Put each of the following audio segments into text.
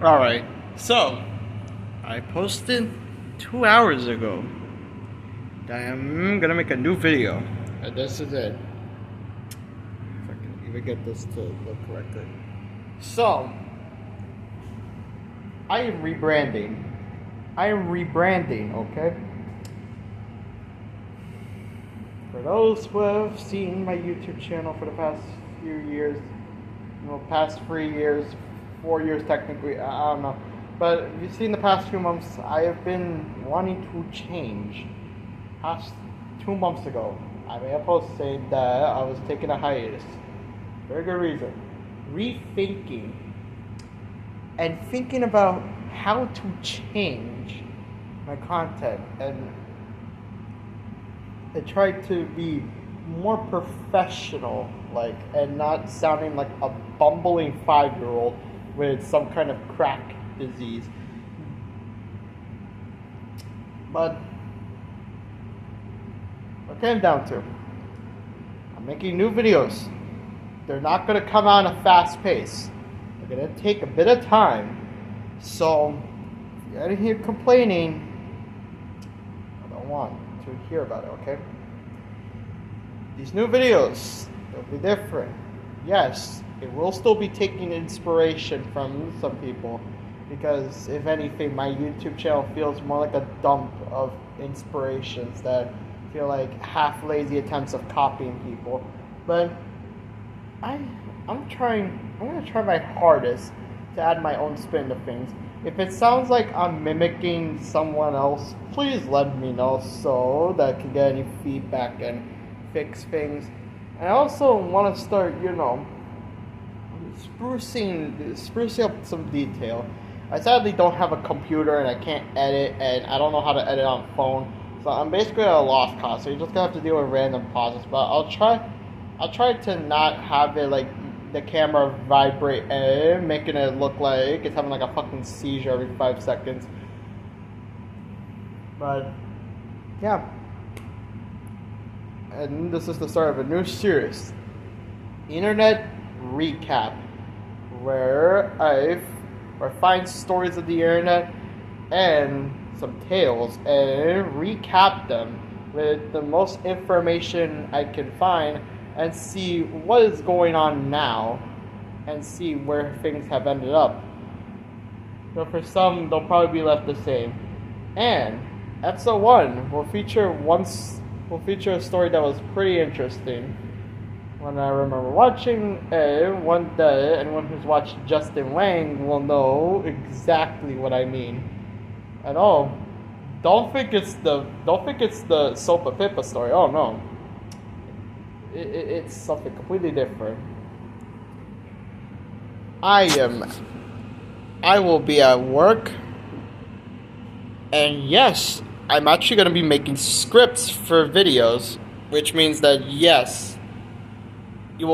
Alright, so I posted 2 hours ago that I'm gonna make a new video. And this is it. If I can even get this to look correctly. So, I am rebranding. Okay? For those who have seen my YouTube channel for the past few years, past 3 years, 4 years technically, I don't know. But if you've seen the past few months, I have been wanting to change. Past 2 months ago, I made a post saying that I was taking a hiatus. Very good reason. Rethinking and thinking about how to change my content and try to be more professional, and not sounding like a bumbling 5-year-old with some kind of crack disease. But what it came down to, I'm making new videos. They're not going to come out at a fast pace. They're going to take a bit of time. So, if you're out of here complaining, I don't want to hear about it, okay? These new videos, they'll be different. Yes, it will still be taking inspiration from some people, because if anything, my YouTube channel feels more like a dump of inspirations that feel like half lazy attempts of copying people. But I'm gonna try my hardest to add my own spin to things. If it sounds like I'm mimicking someone else, please let me know so that I can get any feedback and fix things. I also want to start, sprucing up some detail. I sadly don't have a computer and I can't edit, and I don't know how to edit on phone. So I'm basically at a lost cause. So you're just gonna have to deal with random pauses. But I'll try to not have it like the camera vibrate and making it look like it's having like a fucking seizure every 5 seconds. But yeah. And this is the start of a new series, Internet Recap, where I find stories of the internet and some tales and recap them with the most information I can find and see what is going on now and see where things have ended up. So for some, they'll probably be left the same. And episode 1 will feature a story that was pretty interesting. When I remember watching one day, anyone who's watched Justin Wang will know exactly what I mean. At all. Don't think it's the Sopa Pippa story. Oh no. It's something completely different. I will be at work, and yes, I'm actually going to be making scripts for videos, which means that yes, you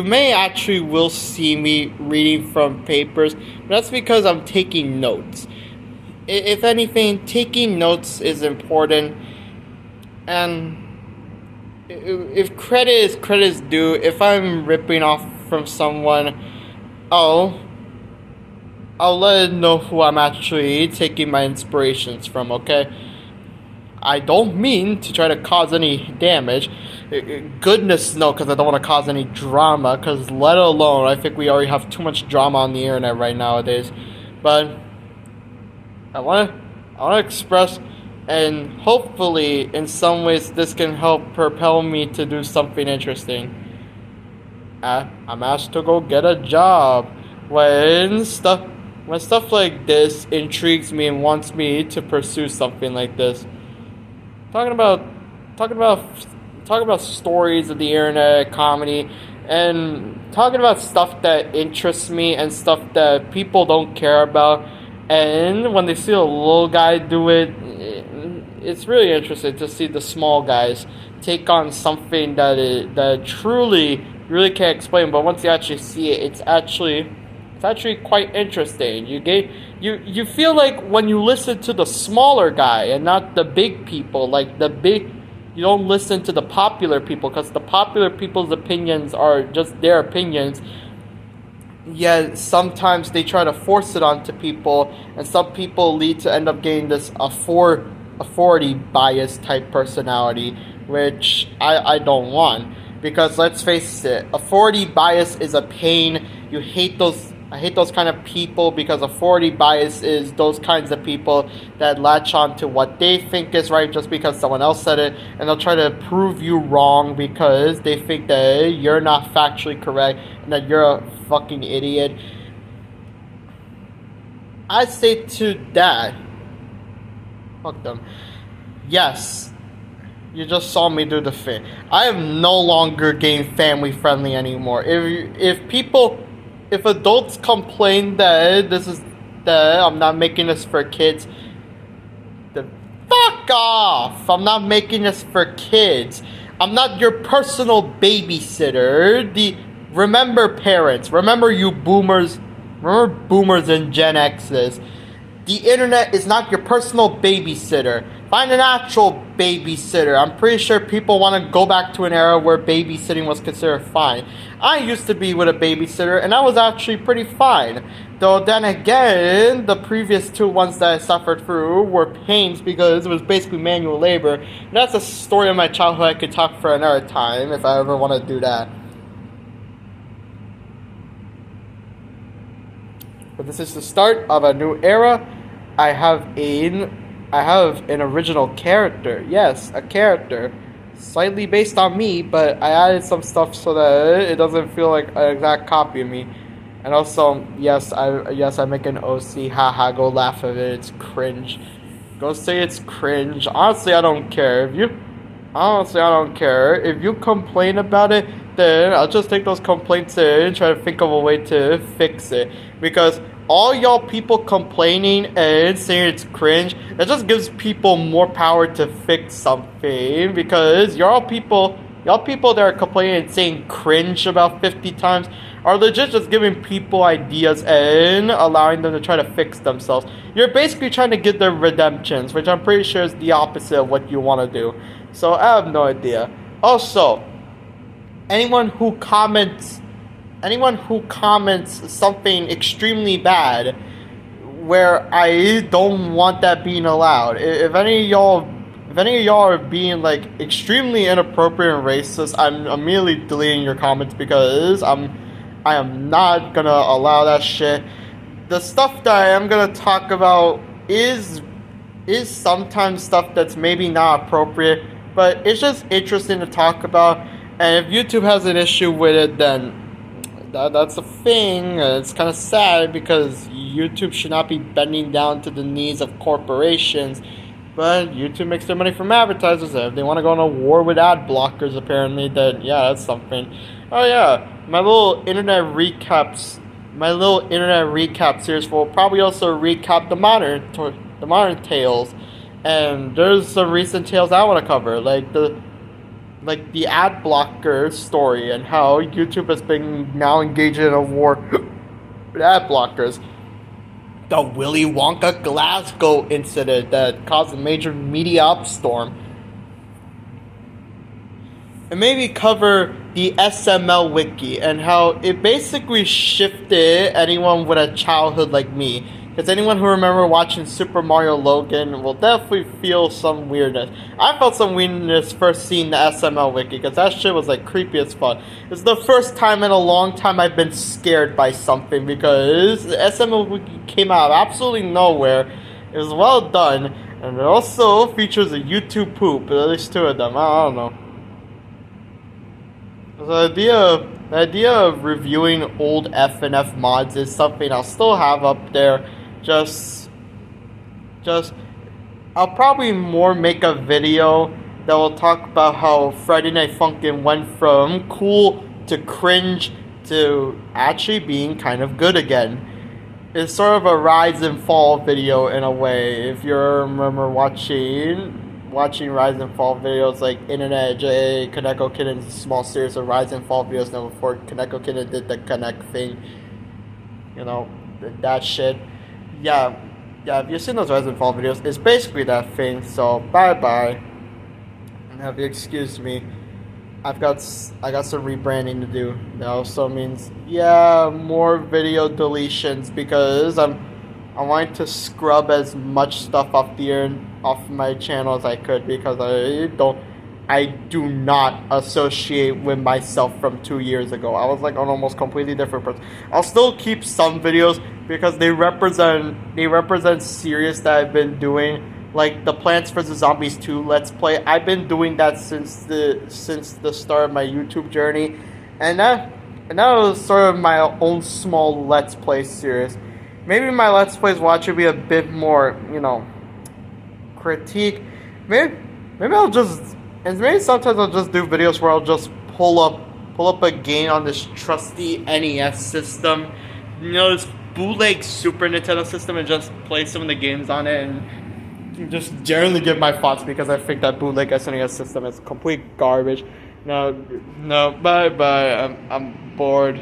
may actually will see me reading from papers, but that's because I'm taking notes. If anything, taking notes is important, and if credit is due, if I'm ripping off from someone, I'll let it know who I'm actually taking my inspirations from, okay? I don't mean to try to cause any damage. Goodness no, because I don't want to cause any drama, because let alone, I think we already have too much drama on the internet right nowadays. But I want to express, and hopefully in some ways this can help propel me to do something interesting. I'm asked to go get a job when stuff like this intrigues me and wants me to pursue something like this. Talking about stories of the internet, comedy, and talking about stuff that interests me and stuff that people don't care about. And when they see a little guy do it, it's really interesting to see the small guys take on something that truly really can't explain. But once you actually see it, it's actually quite interesting. You feel like when you listen to the smaller guy and not the big people, you don't listen to the popular people, because the popular people's opinions are just their opinions. yet sometimes they try to force it onto people, and some people lead to end up getting this authority bias type personality, which I don't want. Because let's face it, authority bias is a pain. You hate those. I hate those kind of people because authority bias is those kinds of people that latch on to what they think is right just because someone else said it, and they'll try to prove you wrong because they think that you're not factually correct and that you're a fucking idiot. I say to that, fuck them. Yes, you just saw me do the thing. I am no longer getting family friendly anymore. If adults complain that I'm not making this for kids, then fuck off. I'm not making this for kids. I'm not your personal babysitter. Remember parents. Remember you boomers. Remember boomers and Gen X's. The internet is not your personal babysitter. Find an actual babysitter. I'm pretty sure people want to go back to an era where babysitting was considered fine. I used to be with a babysitter, and I was actually pretty fine. Though then again, the previous two ones that I suffered through were pains because it was basically manual labor. And that's a story of my childhood I could talk for another time if I ever want to do that. But this is the start of a new era. I have an original character. Yes, a character. Slightly based on me, but I added some stuff so that it doesn't feel like an exact copy of me. And also, yes, I make an OC. Haha, go laugh at it. It's cringe. Go say it's cringe. Honestly, I don't care. If you complain about it, then I'll just take those complaints in and try to think of a way to fix it. Because all y'all people complaining and saying it's cringe, that just gives people more power to fix something. Because y'all people that are complaining and saying cringe about 50 times are legit just giving people ideas and allowing them to try to fix themselves. You're basically trying to get their redemptions, which I'm pretty sure is the opposite of what you want to do. So I have no idea. Also, anyone who comments something extremely bad where I don't want that being allowed. If any of y'all are being like extremely inappropriate and racist, I'm immediately deleting your comments because I am not gonna allow that shit. The stuff that I am gonna talk about is sometimes stuff that's maybe not appropriate, but it's just interesting to talk about. And if YouTube has an issue with it, then that's a thing. It's kind of sad because YouTube should not be bending down to the needs of corporations. But YouTube makes their money from advertisers. If they want to go on a war with ad blockers, apparently, then yeah, that's something. Oh yeah, my little internet recap series will probably also recap the modern tales. And there's some recent tales I want to cover, like the ad blocker story and how YouTube has been now engaged in a war with ad blockers. The Willy Wonka Glasgow incident that caused a major media upstorm. And maybe cover the SML wiki and how it basically shifted anyone with a childhood like me. Because anyone who remember watching Super Mario Logan will definitely feel some weirdness. I felt some weirdness first seeing the SML wiki, because that shit was like creepy as fuck. It's the first time in a long time I've been scared by something, because the SML wiki came out of absolutely nowhere. It was well done, and it also features a YouTube poop, at least two of them, I don't know. The idea of reviewing old FNF mods is something I'll still have up there. I'll probably more make a video that will talk about how Friday Night Funkin' went from cool to cringe to actually being kind of good again. It's sort of a rise and fall video in a way. If you remember watching rise and fall videos like Internet J, Kaneko Kitten's a small series of rise and fall videos now before Kaneko Kitten did the connect thing. You know, that shit. Yeah, if you've seen those rise and fall videos, it's basically that thing, so bye-bye. And have you excuse me. I got some rebranding to do. That also means, yeah, more video deletions because I wanted to scrub as much stuff off my channel as I could because I do not associate with myself from 2 years ago. I was like an almost completely different person. I'll still keep some videos because they represent series that I've been doing, like the Plants vs Zombies 2 Let's Play. I've been doing that since the start of my YouTube journey, and that was sort of my own small Let's Play series. Maybe my Let's Plays watch will be a bit more, critique. Maybe I'll just, and maybe sometimes I'll just do videos where I'll just pull up a game on this trusty NES system, this bootleg Super Nintendo system, and just play some of the games on it and just generally give my thoughts because I think that bootleg SNES system is complete garbage. No, bye. I'm bored.